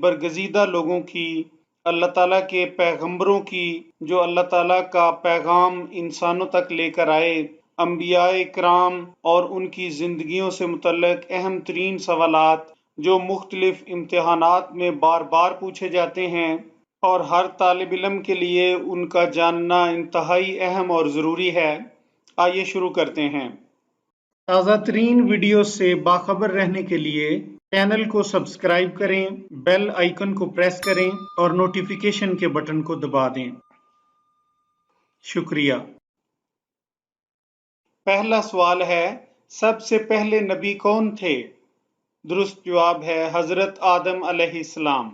برگزیدہ لوگوں کی، اللہ تعالیٰ کے پیغمبروں کی جو اللہ تعالیٰ کا پیغام انسانوں تک لے کر آئے، انبیاء کرام اور ان کی زندگیوں سے متعلق اہم ترین سوالات جو مختلف امتحانات میں بار بار پوچھے جاتے ہیں اور ہر طالب علم کے لیے ان کا جاننا انتہائی اہم اور ضروری ہے۔ آئیے شروع کرتے ہیں۔ تازہ ترین ویڈیوز سے باخبر رہنے کے لیے چینل کو سبسکرائب کریں، بیل آئیکن کو پریس کریں اور نوٹیفیکیشن کے بٹن کو دبا دیں۔ شکریہ۔ پہلا سوال ہے، سب سے پہلے نبی کون تھے؟ درست جواب ہے حضرت آدم علیہ السلام۔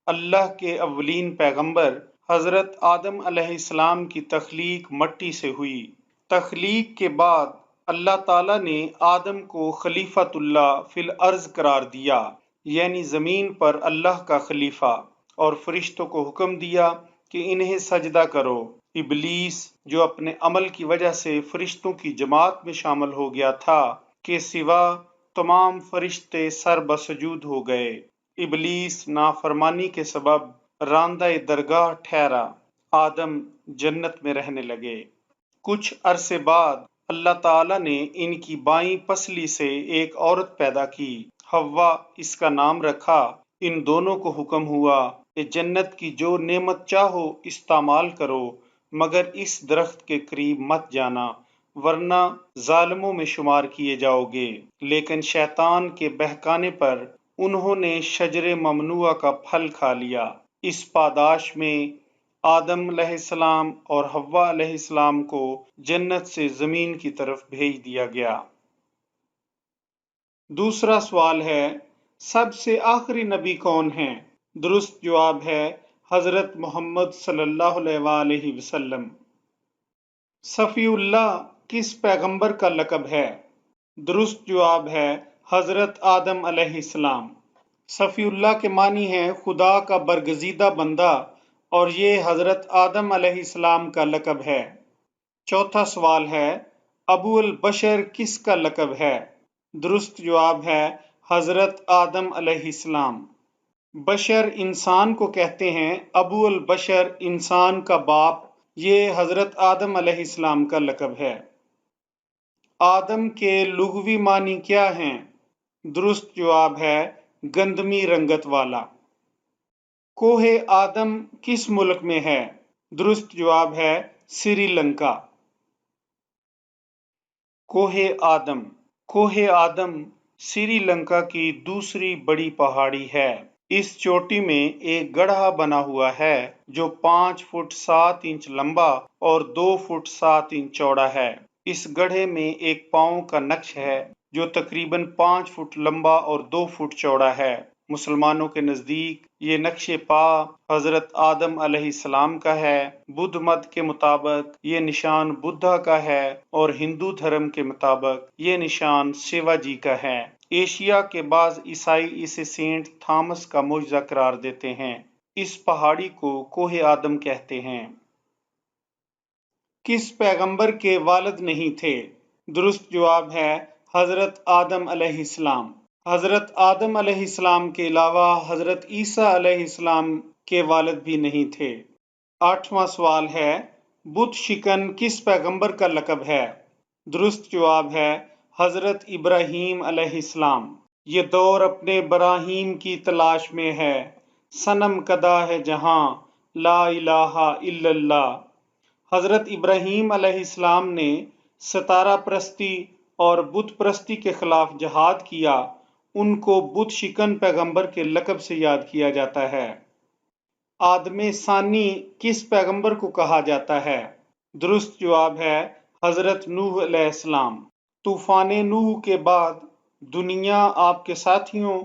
اللہ کے اولین پیغمبر حضرت آدم علیہ السلام کی تخلیق مٹی سے ہوئی۔ تخلیق کے بعد اللہ تعالیٰ نے آدم کو خلیفۃ اللہ فی الارض قرار دیا، یعنی زمین پر اللہ کا خلیفہ، اور فرشتوں کو حکم دیا کہ انہیں سجدہ کرو۔ ابلیس جو اپنے عمل کی وجہ سے فرشتوں کی جماعت میں شامل ہو گیا تھا کے سوا تمام فرشتے سر بسجود ہو گئے۔ ابلیس نافرمانی کے سبب راندہ درگاہ ٹھہرا۔ آدم جنت میں رہنے لگے۔ کچھ عرصے بعد اللہ تعالیٰ نے ان کی بائیں پسلی سے ایک عورت پیدا کی، حوا اس کا نام رکھا۔ ان دونوں کو حکم ہوا کہ جنت کی جو نعمت چاہو استعمال کرو، مگر اس درخت کے قریب مت جانا، ورنہ ظالموں میں شمار کیے جاؤ گے۔ لیکن شیطان کے بہکانے پر انہوں نے شجر ممنوعہ کا پھل کھا لیا۔ اس پاداش میں آدم علیہ السلام اور حوا علیہ السلام کو جنت سے زمین کی طرف بھیج دیا گیا۔ دوسرا سوال ہے، سب سے آخری نبی کون ہیں؟ درست جواب ہے حضرت محمد صلی اللہ علیہ وآلہ وسلم۔ صفی اللہ کس پیغمبر کا لقب ہے؟ درست جواب ہے حضرت آدم علیہ السلام۔ صفی اللہ کے معنی ہے خدا کا برگزیدہ بندہ، اور یہ حضرت آدم علیہ السلام کا لقب ہے۔ چوتھا سوال ہے، ابو البشر کس کا لقب ہے؟ درست جواب ہے حضرت آدم علیہ السلام۔ بشر انسان کو کہتے ہیں، ابو البشر انسان کا باپ، یہ حضرت آدم علیہ السلام کا لقب ہے۔ آدم کے لغوی معنی کیا ہیں؟ درست جواب ہے گندمی رنگت والا۔ کوہ آدم کس ملک میں ہے؟ درست جواب ہے سری لنکا۔ کوہ آدم سری لنکا کی دوسری بڑی پہاڑی ہے۔ اس چوٹی میں ایک گڑھا بنا ہوا ہے جو 5 فٹ 7 انچ لمبا اور 2 فٹ 7 انچ چوڑا ہے۔ اس گڑھے میں ایک پاؤں کا نقش ہے جو تقریباً 5 فٹ لمبا اور 2 فٹ چوڑا ہے۔ مسلمانوں کے نزدیک یہ نقش پا حضرت آدم علیہ السلام کا ہے، بدھ مت کے مطابق یہ نشان بدھا کا ہے، اور ہندو دھرم کے مطابق یہ نشان شیوا جی کا ہے۔ ایشیا کے بعض عیسائی اسے سینٹ تھامس کا معجزہ قرار دیتے ہیں۔ اس پہاڑی کو کوہ آدم کہتے ہیں۔ کس پیغمبر کے والد نہیں تھے؟ درست جواب ہے حضرت آدم علیہ السلام۔ حضرت آدم علیہ السلام کے علاوہ حضرت عیسیٰ علیہ السلام کے والد بھی نہیں تھے۔ 8واں سوال ہے، بت شکن کس پیغمبر کا لقب ہے؟ درست جواب ہے حضرت ابراہیم علیہ السلام۔ یہ دور اپنے براہیم کی تلاش میں ہے، صنم کدہ ہے جہاں، لا الہ الا اللہ۔ حضرت ابراہیم علیہ السلام نے ستارہ پرستی اور بت پرستی کے خلاف جہاد کیا، ان کو بت شکن پیغمبر کے لقب سے یاد کیا جاتا ہے۔ آدم ثانی کس پیغمبر کو کہا جاتا ہے؟ درست جواب ہے حضرت نوح علیہ السلام۔ طوفان نوح کے بعد دنیا آپ کے ساتھیوں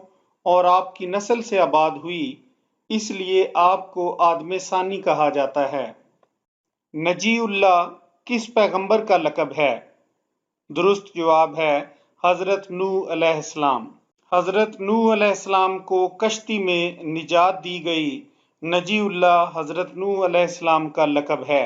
اور آپ کی نسل سے آباد ہوئی، اس لیے آپ کو آدم ثانی کہا جاتا ہے۔ نجی اللہ کس پیغمبر کا لقب ہے؟ درست جواب ہے حضرت نوح علیہ السلام۔ حضرت نوح علیہ السلام کو کشتی میں نجات دی گئی۔ نجی اللہ حضرت نوح علیہ السلام کا لقب ہے۔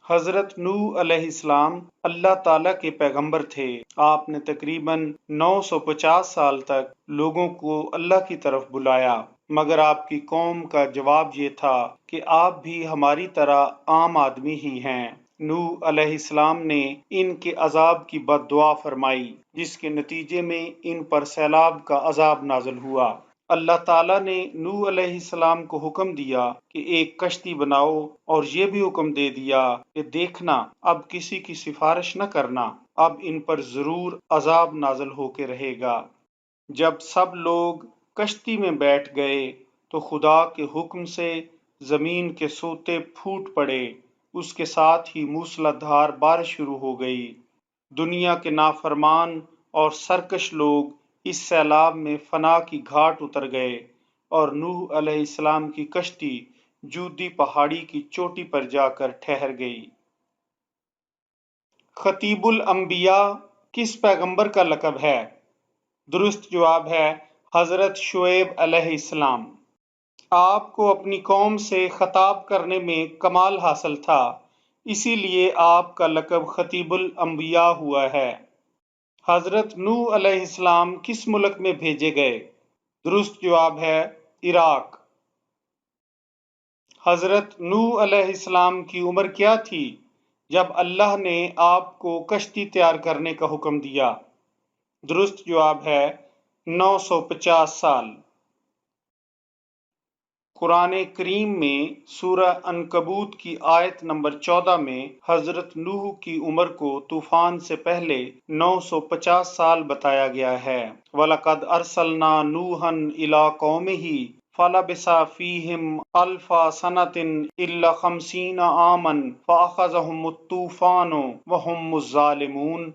حضرت نوح علیہ السلام اللہ تعالیٰ کے پیغمبر تھے۔ آپ نے تقریباً 950 سال تک لوگوں کو اللہ کی طرف بلایا، مگر آپ کی قوم کا جواب یہ تھا کہ آپ بھی ہماری طرح عام آدمی ہی ہیں۔ نوح علیہ السلام نے ان کے عذاب کی بد دعا فرمائی، جس کے نتیجے میں ان پر سیلاب کا عذاب نازل ہوا۔ اللہ تعالیٰ نے نوح علیہ السلام کو حکم دیا کہ ایک کشتی بناؤ، اور یہ بھی حکم دے دیا کہ دیکھنا اب کسی کی سفارش نہ کرنا، اب ان پر ضرور عذاب نازل ہو کے رہے گا۔ جب سب لوگ کشتی میں بیٹھ گئے تو خدا کے حکم سے زمین کے سوتے پھوٹ پڑے، اس کے ساتھ ہی موسلادھار بارش شروع ہو گئی۔ دنیا کے نافرمان اور سرکش لوگ اس سیلاب میں فنا کی گھاٹ اتر گئے، اور نوح علیہ السلام کی کشتی جودی پہاڑی کی چوٹی پر جا کر ٹھہر گئی۔ خطیب الانبیاء کس پیغمبر کا لقب ہے؟ درست جواب ہے حضرت شعیب علیہ السلام۔ آپ کو اپنی قوم سے خطاب کرنے میں کمال حاصل تھا، اسی لیے آپ کا لقب خطیب الانبیاء ہوا ہے۔ حضرت نوح علیہ السلام کس ملک میں بھیجے گئے؟ درست جواب ہے عراق۔ حضرت نوح علیہ السلام کی عمر کیا تھی جب اللہ نے آپ کو کشتی تیار کرنے کا حکم دیا؟ درست جواب ہے 950 سال۔ قرآن کریم میں سورہ عنکبوت کی آیت نمبر 14 میں حضرت نوح کی عمر کو طوفان سے پہلے 950 سال بتایا گیا ہے۔ وَلَقَدْ أَرْسَلْنَا نُوحًا إِلَىٰ قَوْمِهِ فَلَبِثَ فِيهِمْ أَلْفَ سَنَةٍ إِلَّا 50 عَامًا فَأَخَذَهُمُ الطُّوفَانُ وَهُمْ الظَّالِمُونَ۔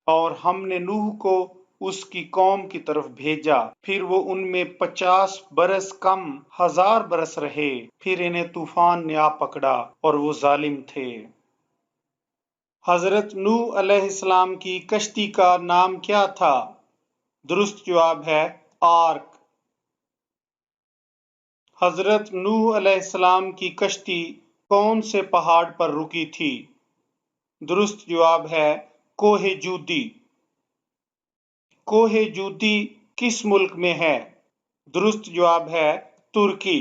اور ہم نے نوح کو اس کی قوم کی طرف بھیجا، پھر وہ ان میں 50 برس کم 1000 برس رہے، پھر انہیں طوفان نے آ پکڑا اور وہ ظالم تھے۔ حضرت نوح علیہ السلام کی کشتی کا نام کیا تھا؟ درست جواب ہے آرک۔ حضرت نوح علیہ السلام کی کشتی کون سے پہاڑ پر رکی تھی؟ درست جواب ہے کوہ جودی۔ کوہ جودی کس ملک میں ہے؟ درست جواب ہے ترکی۔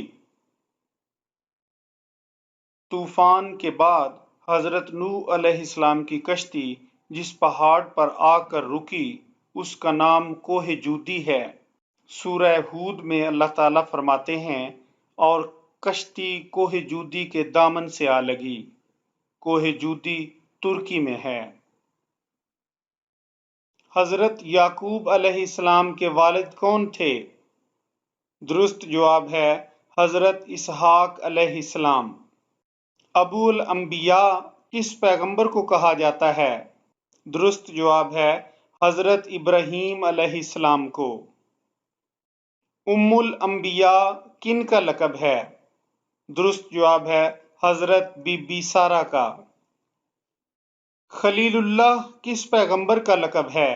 طوفان کے بعد حضرت نوح علیہ السلام کی کشتی جس پہاڑ پر آ کر رکی اس کا نام کوہ جودی ہے۔ سورہ ہود میں اللہ تعالیٰ فرماتے ہیں اور کشتی کوہ جودی کے دامن سے آ لگی۔ کوہ جودی ترکی میں ہے۔ حضرت یعقوب علیہ السلام کے والد کون تھے؟ درست جواب ہے حضرت اسحاق علیہ السلام۔ ابو الانبیاء کس پیغمبر کو کہا جاتا ہے؟ درست جواب ہے حضرت ابراہیم علیہ السلام کو۔ ام الانبیاء کن کا لقب ہے؟ درست جواب ہے حضرت بی بی سارہ کا۔ خلیل اللہ کس پیغمبر کا لقب ہے؟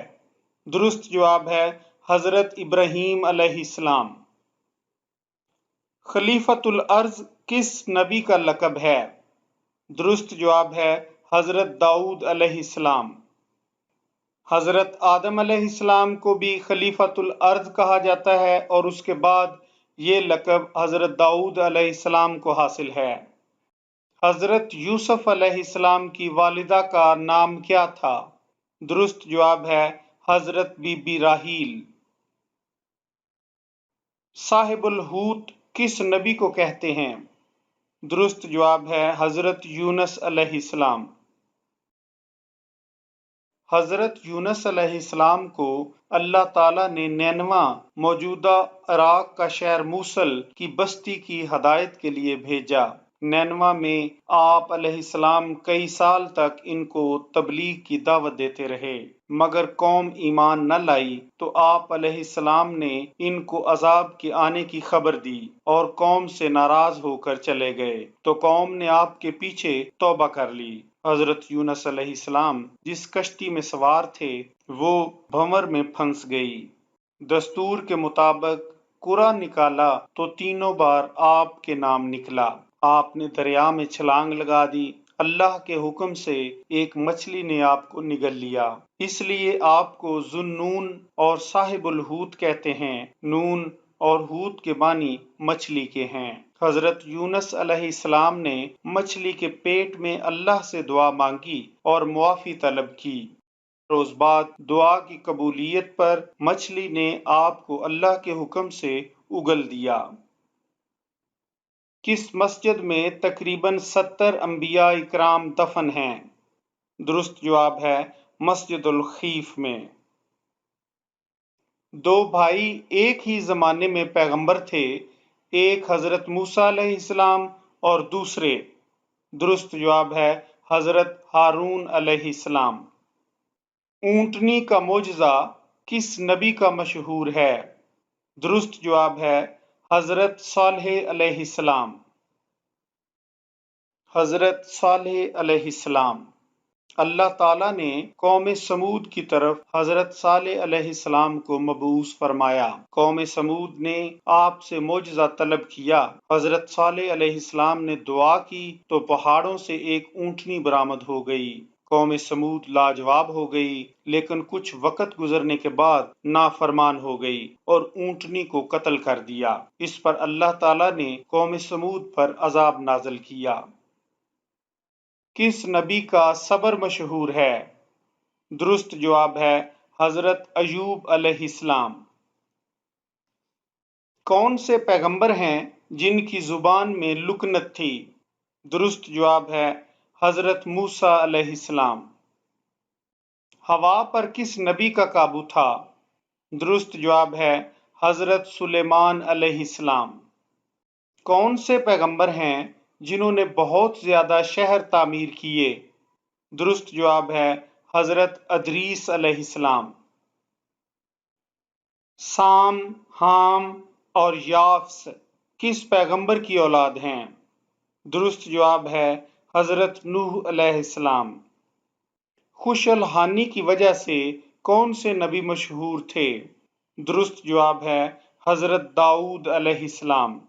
درست جواب ہے حضرت ابراہیم علیہ السلام۔ خلیفۃ الارض کس نبی کا لقب ہے؟ درست جواب ہے حضرت داؤد علیہ السلام۔ حضرت آدم علیہ السلام کو بھی خلیفۃ الارض کہا جاتا ہے، اور اس کے بعد یہ لقب حضرت داؤد علیہ السلام کو حاصل ہے۔ حضرت یوسف علیہ السلام کی والدہ کا نام کیا تھا؟ درست جواب ہے حضرت بی بی راحیل۔ صاحب الحوت کس نبی کو کہتے ہیں؟ درست جواب ہے حضرت یونس علیہ السلام۔ حضرت یونس علیہ السلام کو اللہ تعالیٰ نے نینوا موجودہ عراق کا شہر موصل کی بستی کی ہدایت کے لیے بھیجا۔ نینوا میں آپ علیہ السلام کئی سال تک ان کو تبلیغ کی دعوت دیتے رہے، مگر قوم ایمان نہ لائی تو آپ علیہ السلام نے ان کو عذاب کے آنے کی خبر دی اور قوم سے ناراض ہو کر چلے گئے، تو قوم نے آپ کے پیچھے توبہ کر لی۔ حضرت یونس علیہ السلام جس کشتی میں سوار تھے وہ بھنور میں پھنس گئی۔ دستور کے مطابق قرعہ نکالا تو تینوں بار آپ کے نام نکلا۔ آپ نے دریا میں چھلانگ لگا دی اللہ کے حکم سے ایک مچھلی نے آپ کو نگل لیا، اس لیے آپ کو ذُالنون اور صاحب الحوت کہتے ہیں۔ نون اور حوت کے معنی مچھلی کے ہیں۔ حضرت یونس علیہ السلام نے مچھلی کے پیٹ میں اللہ سے دعا مانگی اور معافی طلب کی۔ روز بعد دعا کی قبولیت پر مچھلی نے آپ کو اللہ کے حکم سے اگل دیا۔ کس مسجد میں تقریباً 70 انبیاء اکرام دفن ہیں؟ درست جواب ہے مسجد الخیف میں۔ دو بھائی ایک ہی زمانے میں پیغمبر تھے، ایک حضرت موسیٰ علیہ السلام اور دوسرے؟ درست جواب ہے حضرت ہارون علیہ السلام۔ اونٹنی کا معجزہ کس نبی کا مشہور ہے؟ درست جواب ہے حضرت صالح علیہ السلام۔ حضرت صالح علیہ السلام۔ اللہ تعالیٰ نے قوم سمود کی طرف حضرت صالح علیہ السلام کو مبعوث فرمایا۔ قوم سمود نے آپ سے معجزہ طلب کیا۔ حضرت صالح علیہ السلام نے دعا کی تو پہاڑوں سے ایک اونٹنی برآمد ہو گئی۔ قوم سمود لاجواب ہو گئی، لیکن کچھ وقت گزرنے کے بعد نافرمان ہو گئی اور اونٹنی کو قتل کر دیا۔ اس پر اللہ تعالیٰ نے قوم سمود پر عذاب نازل کیا۔ کس نبی کا صبر مشہور ہے؟ درست جواب ہے حضرت ایوب علیہ السلام۔ کون سے پیغمبر ہیں جن کی زبان میں لکنت تھی؟ درست جواب ہے حضرت موسیٰ علیہ السلام۔ ہوا پر کس نبی کا قابو تھا؟ درست جواب ہے حضرت سلیمان علیہ السلام۔ کون سے پیغمبر ہیں جنہوں نے بہت زیادہ شہر تعمیر کیے؟ درست جواب ہے حضرت ادریس علیہ السلام۔ سام، حام اور یافس کس پیغمبر کی اولاد ہیں؟ درست جواب ہے حضرت نوح علیہ السلام۔ خوش الحانی کی وجہ سے کون سے نبی مشہور تھے؟ درست جواب ہے حضرت داؤد علیہ السلام۔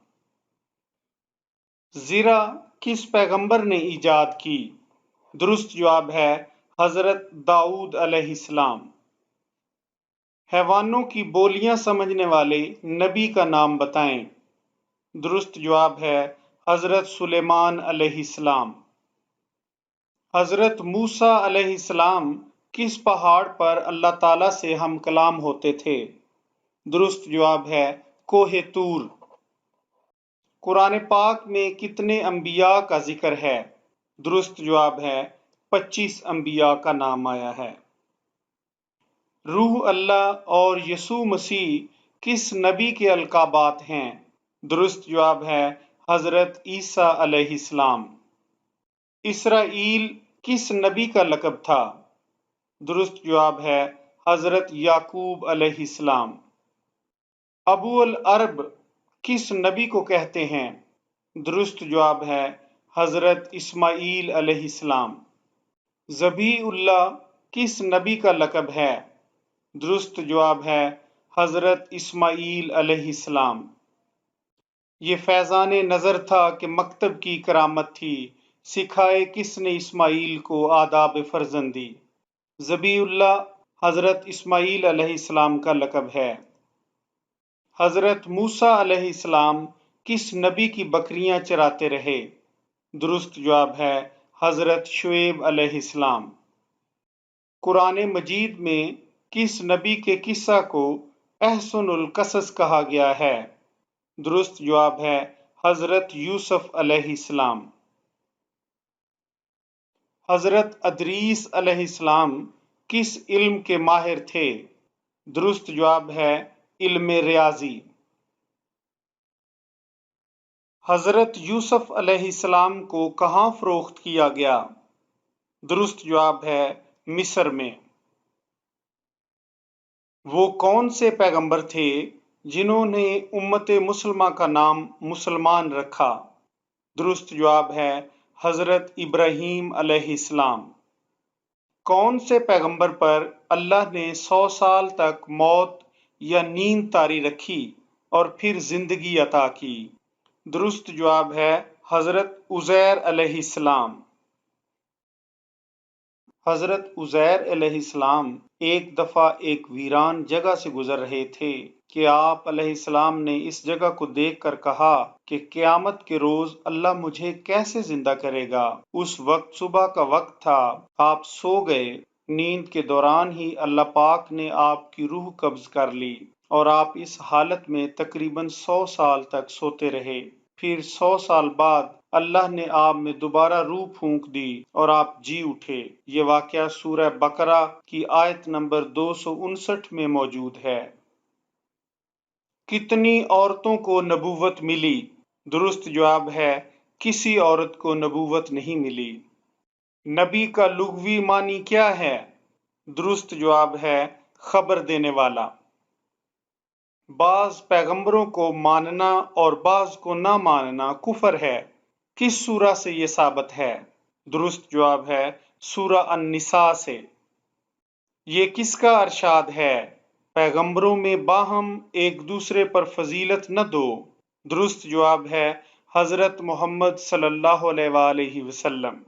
زرہ کس پیغمبر نے ایجاد کی؟ درست جواب ہے حضرت داؤد علیہ السلام۔ حیوانوں کی بولیاں سمجھنے والے نبی کا نام بتائیں۔ درست جواب ہے حضرت سلیمان علیہ السلام۔ حضرت موسیٰ علیہ السلام کس پہاڑ پر اللہ تعالیٰ سے ہم کلام ہوتے تھے؟ درست جواب ہے کوہ طور۔ قرآن پاک میں کتنے انبیاء کا ذکر ہے؟ درست جواب ہے 25 انبیاء کا نام آیا ہے۔ روح اللہ اور یسوع مسیح کس نبی کے القابات ہیں؟ درست جواب ہے حضرت عیسیٰ علیہ السلام۔ اسرائیل کس نبی کا لقب تھا؟ درست جواب ہے حضرت یعقوب علیہ السلام۔ ابو العرب کس نبی کو کہتے ہیں؟ درست جواب ہے حضرت اسماعیل علیہ السلام۔ ذبیح اللہ کس نبی کا لقب ہے؟ درست جواب ہے حضرت اسماعیل علیہ السلام۔ یہ فیضان نظر تھا کہ مکتب کی کرامت تھی، سکھائے کس نے اسماعیل کو آداب فرزندی۔ ذبیح اللہ حضرت اسماعیل علیہ السلام کا لقب ہے۔ حضرت موسیٰ علیہ السلام کس نبی کی بکریاں چراتے رہے؟ درست جواب ہے حضرت شعیب علیہ السلام۔ قرآن مجید میں کس نبی کے قصہ کو احسن القصص کہا گیا ہے؟ درست جواب ہے حضرت یوسف علیہ السلام۔ حضرت ادریس علیہ السلام کس علم کے ماہر تھے؟ درست جواب ہے علم ریاضی۔ حضرت یوسف علیہ السلام کو کہاں فروخت کیا گیا؟ درست جواب ہے مصر میں۔ وہ کون سے پیغمبر تھے جنہوں نے امت مسلمہ کا نام مسلمان رکھا؟ درست جواب ہے حضرت ابراہیم علیہ السلام۔ کون سے پیغمبر پر اللہ نے 100 سال تک موت یا نیند طاری رکھی اور پھر زندگی عطا کی؟ درست جواب ہے حضرت عزیر علیہ السلام۔ حضرت عزیر علیہ السلام ایک دفعہ ایک ویران جگہ سے گزر رہے تھے کہ آپ علیہ السلام نے اس جگہ کو دیکھ کر کہا کہ قیامت کے روز اللہ مجھے کیسے زندہ کرے گا۔ اس وقت صبح کا وقت تھا، آپ سو گئے۔ نیند کے دوران ہی اللہ پاک نے آپ کی روح قبض کر لی اور آپ اس حالت میں تقریباً 100 سال تک سوتے رہے۔ پھر 100 سال بعد اللہ نے آپ میں دوبارہ روح پھونک دی اور آپ جی اٹھے۔ یہ واقعہ سورہ بقرہ کی آیت نمبر 259 میں موجود ہے۔ کتنی عورتوں کو نبوت ملی؟ درست جواب ہے کسی عورت کو نبوت نہیں ملی۔ نبی کا لغوی معنی کیا ہے؟ درست جواب ہے خبر دینے والا۔ بعض پیغمبروں کو ماننا اور بعض کو نہ ماننا کفر ہے۔ کس سورہ سے یہ ثابت ہے؟ درست جواب ہے سورہ النساء سے۔ یہ کس کا ارشاد ہے؟ پیغمبروں میں باہم ایک دوسرے پر فضیلت نہ دو۔ درست جواب ہے حضرت محمد صلی اللہ علیہ وآلہ وسلم۔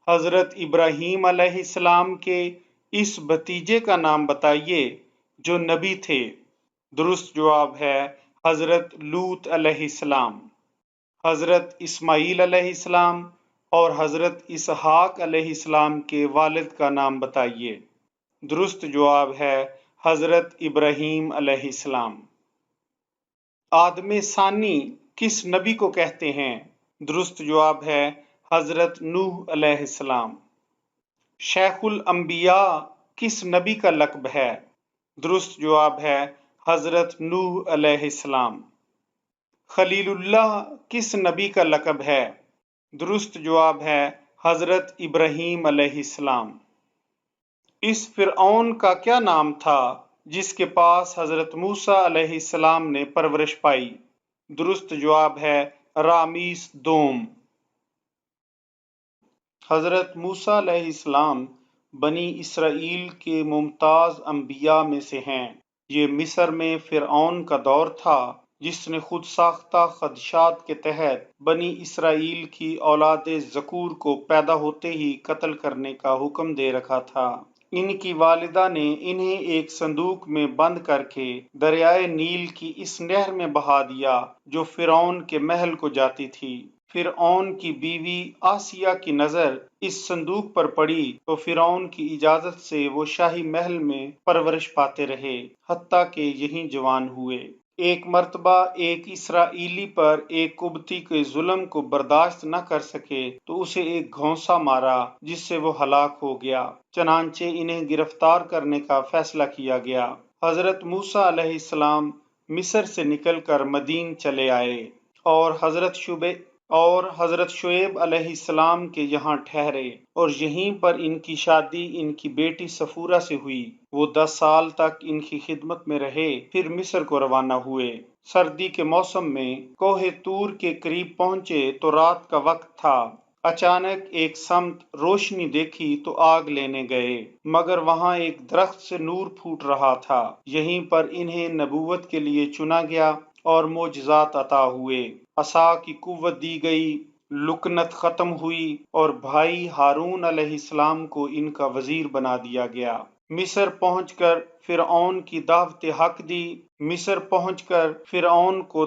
حضرت ابراہیم علیہ السلام کے اس بھتیجے کا نام بتائیے جو نبی تھے۔ درست جواب ہے حضرت لوط علیہ السلام۔ حضرت اسماعیل علیہ السلام اور حضرت اسحاق علیہ السلام کے والد کا نام بتائیے۔ درست جواب ہے حضرت ابراہیم علیہ السلام۔ آدم ثانی کس نبی کو کہتے ہیں؟ درست جواب ہے حضرت نوح علیہ السلام۔ شیخ الانبیاء کس نبی کا لقب ہے؟ درست جواب ہے حضرت نوح علیہ السلام۔ خلیل اللہ کس نبی کا لقب ہے؟ درست جواب ہے حضرت ابراہیم علیہ السلام۔ اس فرعون کا کیا نام تھا جس کے پاس حضرت موسیٰ علیہ السلام نے پرورش پائی؟ درست جواب ہے رامیس دوم۔ حضرت موسیٰ علیہ السلام بنی اسرائیل کے ممتاز انبیاء میں سے ہیں۔ یہ مصر میں فرعون کا دور تھا جس نے خود ساختہ خدشات کے تحت بنی اسرائیل کی اولاد ذکور کو پیدا ہوتے ہی قتل کرنے کا حکم دے رکھا تھا۔ ان کی والدہ نے انہیں ایک صندوق میں بند کر کے دریائے نیل کی اس نہر میں بہا دیا جو فرعون کے محل کو جاتی تھی۔ فرعون کی بیوی آسیہ کی نظر اس صندوق پر پڑی تو فرعون کی اجازت سے وہ شاہی محل میں پرورش پاتے رہے حتیٰ کہ یہیں جوان ہوئے۔ ایک مرتبہ ایک اسرائیلی پر ایک قبطی کے ظلم کو برداشت نہ کر سکے تو اسے ایک گھونسا مارا جس سے وہ ہلاک ہو گیا۔ چنانچہ انہیں گرفتار کرنے کا فیصلہ کیا گیا۔ حضرت موسیٰ علیہ السلام مصر سے نکل کر مدین چلے آئے اور حضرت شعیب علیہ السلام کے یہاں ٹھہرے اور یہیں پر ان کی شادی ان کی بیٹی صفورہ سے ہوئی۔ وہ 10 سال تک ان کی خدمت میں رہے پھر مصر کو روانہ ہوئے۔ سردی کے موسم میں کوہ طور کے قریب پہنچے تو رات کا وقت تھا۔ اچانک ایک سمت روشنی دیکھی تو آگ لینے گئے مگر وہاں ایک درخت سے نور پھوٹ رہا تھا۔ یہیں پر انہیں نبوت کے لیے چنا گیا اور معجزات عطا ہوئے۔ عصا کی قوت دی گئی، لکنت ختم ہوئی اور بھائی ہارون علیہ السلام کو ان کا وزیر بنا دیا گیا۔ مصر پہنچ کر فرعون کو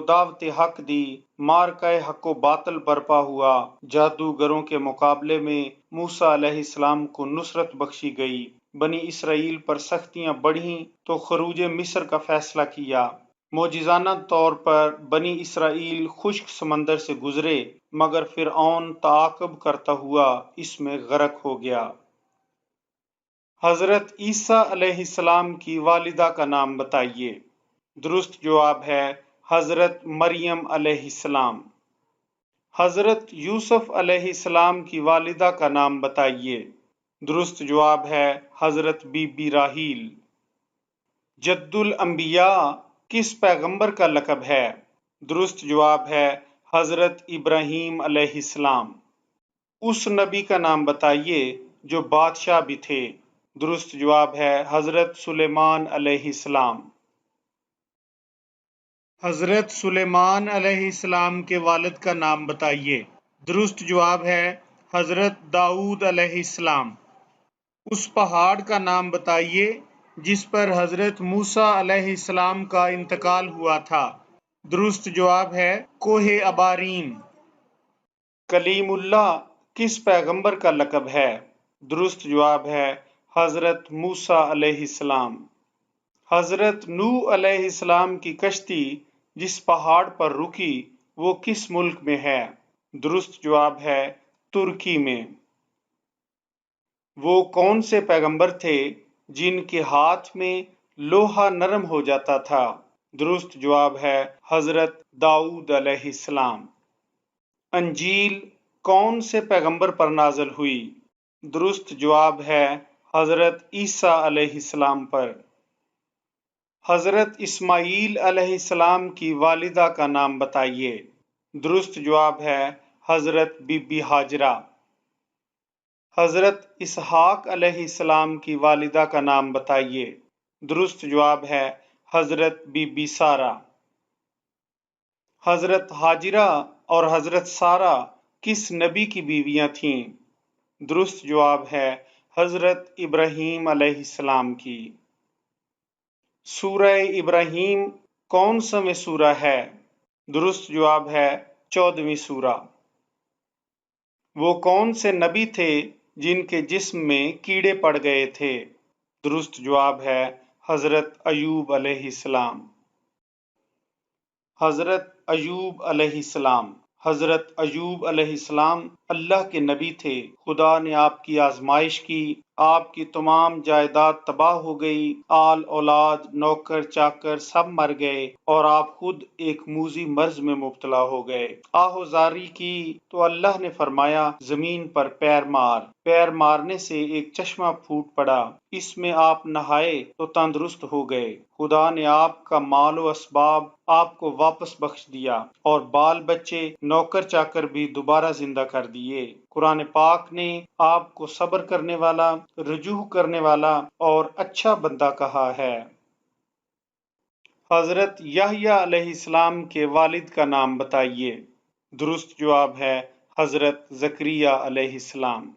دعوت حق دی۔ معرکہ حق و باطل برپا ہوا۔ جادوگروں کے مقابلے میں موسیٰ علیہ السلام کو نصرت بخشی گئی۔ بنی اسرائیل پر سختیاں بڑھیں تو خروج مصر کا فیصلہ کیا۔ معجزانہ طور پر بنی اسرائیل خشک سمندر سے گزرے مگر فرعون تعاقب کرتا ہوا اس میں غرق ہو گیا۔ حضرت عیسیٰ علیہ السلام کی والدہ کا نام بتائیے۔ درست جواب ہے حضرت مریم علیہ السلام۔ حضرت یوسف علیہ السلام کی والدہ کا نام بتائیے۔ درست جواب ہے حضرت بی بی راحیل۔ جد الانبیاء کس پیغمبر کا لقب ہے؟ درست جواب ہے حضرت ابراہیم علیہ السلام۔ اس نبی کا نام بتائیے جو بادشاہ بھی تھے۔ درست جواب ہے حضرت سلیمان علیہ السلام۔ حضرت سلیمان علیہ السلام کے والد کا نام بتائیے۔ درست جواب ہے حضرت داؤد علیہ السلام۔ اس پہاڑ کا نام بتائیے جس پر حضرت موسیٰ علیہ السلام کا انتقال ہوا تھا۔ درست جواب ہے کوہ اباریم۔ کلیم اللہ کس پیغمبر کا لقب ہے؟ درست جواب ہے حضرت موسیٰ علیہ السلام۔ حضرت نوح علیہ السلام کی کشتی جس پہاڑ پر رکی وہ کس ملک میں ہے؟ درست جواب ہے ترکی میں۔ وہ کون سے پیغمبر تھے جن کے ہاتھ میں لوہا نرم ہو جاتا تھا؟ درست جواب ہے حضرت داؤد علیہ السلام۔ انجیل کون سے پیغمبر پر نازل ہوئی؟ درست جواب ہے حضرت عیسیٰ علیہ السلام پر۔ حضرت اسماعیل علیہ السلام کی والدہ کا نام بتائیے۔ درست جواب ہے حضرت بی بی ہاجرہ۔ حضرت اسحاق علیہ السلام کی والدہ کا نام بتائیے۔ درست جواب ہے حضرت بی بی سارہ۔ حضرت ہاجرہ اور حضرت سارہ کس نبی کی بیویاں تھیں؟ درست جواب ہے حضرت ابراہیم علیہ السلام کی۔ سورہ ابراہیم کون سویں سورہ ہے؟ درست جواب ہے 14ویں سورہ۔ وہ کون سے نبی تھے جن کے جسم میں کیڑے پڑ گئے تھے؟ درست جواب ہے حضرت ایوب علیہ السلام۔ حضرت ایوب علیہ السلام۔ حضرت ایوب علیہ السلام اللہ کے نبی تھے۔ خدا نے آپ کی آزمائش کی، آپ کی تمام جائیداد تباہ ہو گئی، آل اولاد نوکر چاکر سب مر گئے اور آپ خود ایک موذی مرض میں مبتلا ہو گئے۔ آہوزاری کی تو اللہ نے فرمایا زمین پر پیر مار۔ پیر مارنے سے ایک چشمہ پھوٹ پڑا، اس میں آپ نہائے تو تندرست ہو گئے۔ خدا نے آپ کا مال و اسباب آپ کو واپس بخش دیا اور بال بچے نوکر چاکر بھی دوبارہ زندہ کر دیے۔ قرآن پاک نے آپ کو صبر کرنے والا، رجوع کرنے والا اور اچھا بندہ کہا ہے۔ حضرت یحییٰ علیہ السلام کے والد کا نام بتائیے۔ درست جواب ہے حضرت زکریا علیہ السلام۔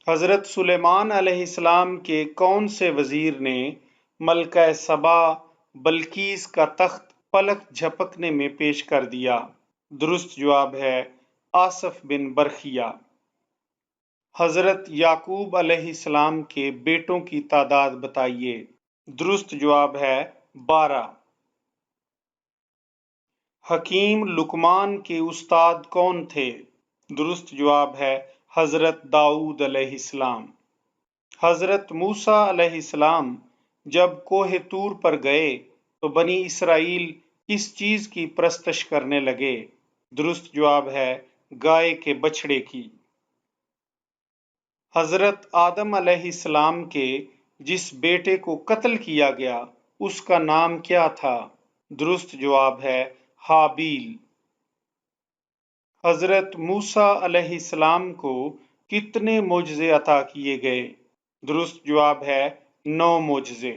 حضرت سلیمان علیہ السلام کے کون سے وزیر نے ملکہ سبا بلقیس کا تخت پلک جھپکنے میں پیش کر دیا؟ درست جواب ہے آصف بن برخیہ۔ حضرت یعقوب علیہ السلام کے بیٹوں کی تعداد بتائیے۔ درست جواب ہے 12۔ حکیم لقمان کے استاد کون تھے؟ درست جواب ہے حضرت داؤد علیہ السلام۔ حضرت موسیٰ علیہ السلام جب کوہ طور پر گئے تو بنی اسرائیل کس چیز کی پرستش کرنے لگے؟ درست جواب ہے گائے کے بچھڑے کی۔ حضرت آدم علیہ السلام کے جس بیٹے کو قتل کیا گیا اس کا نام کیا تھا؟ درست جواب ہے ہابیل۔ حضرت موسیٰ علیہ السلام کو کتنے معجزے عطا کیے گئے؟ درست جواب ہے 9 معجزے۔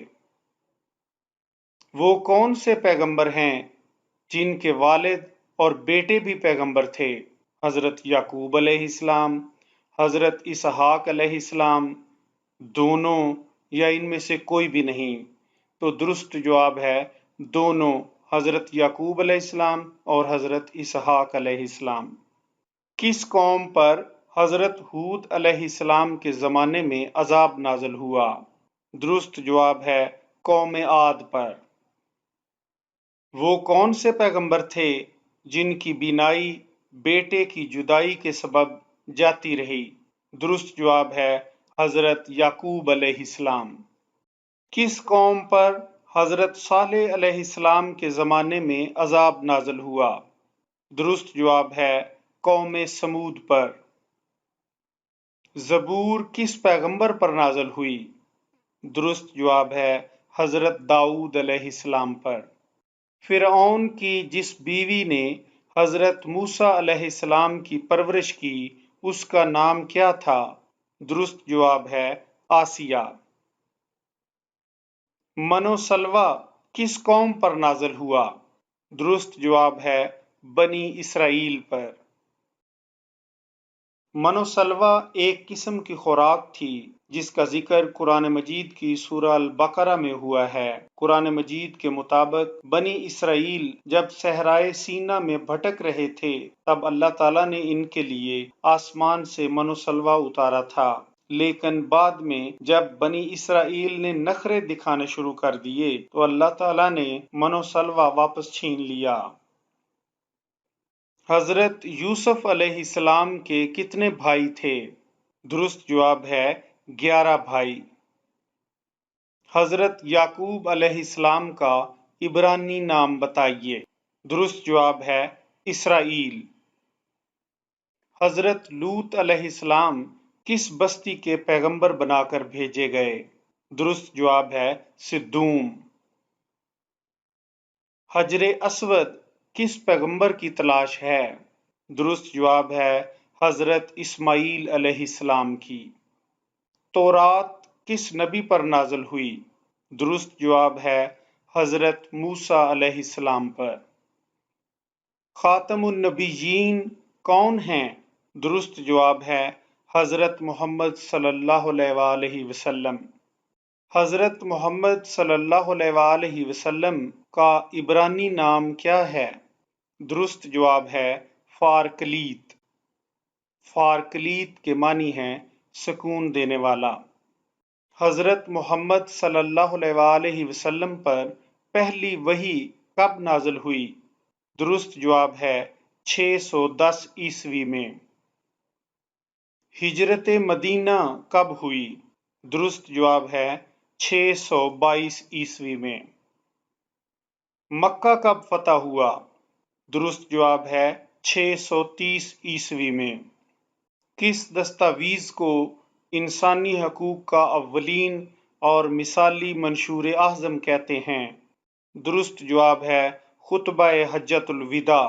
وہ کون سے پیغمبر ہیں جن کے والد اور بیٹے بھی پیغمبر تھے؟ حضرت یعقوب علیہ السلام، حضرت اسحاق علیہ السلام، دونوں یا ان میں سے کوئی بھی نہیں؟ تو درست جواب ہے دونوں، حضرت یعقوب علیہ السلام اور حضرت اسحاق علیہ السلام۔ کس قوم پر حضرت ہود علیہ السلام کے زمانے میں عذاب نازل ہوا؟ درست جواب ہے قوم عاد پر۔ وہ کون سے پیغمبر تھے جن کی بینائی بیٹے کی جدائی کے سبب جاتی رہی؟ درست جواب ہے حضرت یعقوب علیہ السلام۔ کس قوم پر حضرت صالح علیہ السلام کے زمانے میں عذاب نازل ہوا؟ درست جواب ہے قوم سمود پر۔ زبور کس پیغمبر پر نازل ہوئی؟ درست جواب ہے حضرت داؤد علیہ السلام پر۔ فرعون کی جس بیوی نے حضرت موسیٰ علیہ السلام کی پرورش کی اس کا نام کیا تھا؟ درست جواب ہے آسیہ۔ من و سلویٰ کس قوم پر نازل ہوا؟ درست جواب ہے بنی اسرائیل پر۔ من و سلویٰ ایک قسم کی خوراک تھی جس کا ذکر قرآن مجید کی سورہ البقرہ میں ہوا ہے۔ قرآن مجید کے مطابق بنی اسرائیل جب صحرائے سینا میں بھٹک رہے تھے تب اللہ تعالیٰ نے ان کے لیے آسمان سے من و سلوہ اتارا تھا، لیکن بعد میں جب بنی اسرائیل نے نخرے دکھانے شروع کر دیے تو اللہ تعالیٰ نے من و سلوہ واپس چھین لیا۔ حضرت یوسف علیہ السلام کے کتنے بھائی تھے؟ درست جواب ہے 11 بھائی۔ حضرت یعقوب علیہ السلام کا عبرانی نام بتائیے۔ درست جواب ہے اسرائیل۔ حضرت لوط علیہ السلام کس بستی کے پیغمبر بنا کر بھیجے گئے؟ درست جواب ہے سدوم۔ حجر اسود کس پیغمبر کی تلاش ہے؟ درست جواب ہے حضرت اسماعیل علیہ السلام کی۔ تورات کس نبی پر نازل ہوئی؟ درست جواب ہے حضرت موسیٰ علیہ السلام پر۔ خاتم النبیین کون ہیں؟ درست جواب ہے حضرت محمد صلی اللہ علیہ وآلہ وسلم۔ حضرت محمد صلی اللہ علیہ وآلہ وسلم کا عبرانی نام کیا ہے؟ درست جواب ہے فارکلیت۔ فارکلیت کے معنی ہیں سکون دینے والا۔ حضرت محمد صلی اللہ علیہ وآلہ وسلم پر پہلی وحی کب نازل ہوئی؟ درست جواب ہے 610 عیسوی میں۔ ہجرت مدینہ کب ہوئی؟ درست جواب ہے 622 عیسوی میں۔ مکہ کب فتح ہوا؟ درست جواب ہے 630 عیسوی میں۔ کس دستاویز کو انسانی حقوق کا اولین اور مثالی منشور اعظم کہتے ہیں؟ درست جواب ہے خطبہ حجۃ الوداع۔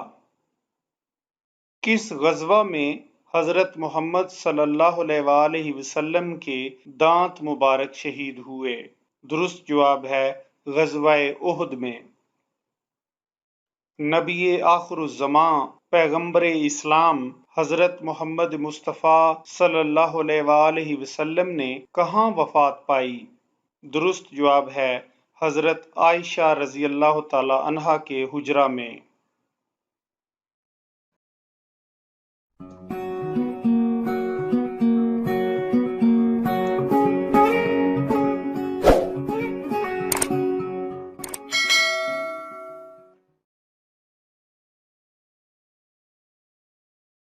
کس غزوہ میں حضرت محمد صلی اللہ علیہ وآلہ وسلم کے دانت مبارک شہید ہوئے؟ درست جواب ہے غزوہ احد میں۔ نبی آخر الزماں پیغمبر اسلام حضرت محمد مصطفیٰ صلی اللہ علیہ وآلہ وسلم نے کہاں وفات پائی؟ درست جواب ہے حضرت عائشہ رضی اللہ تعالی عنہا کے حجرہ میں۔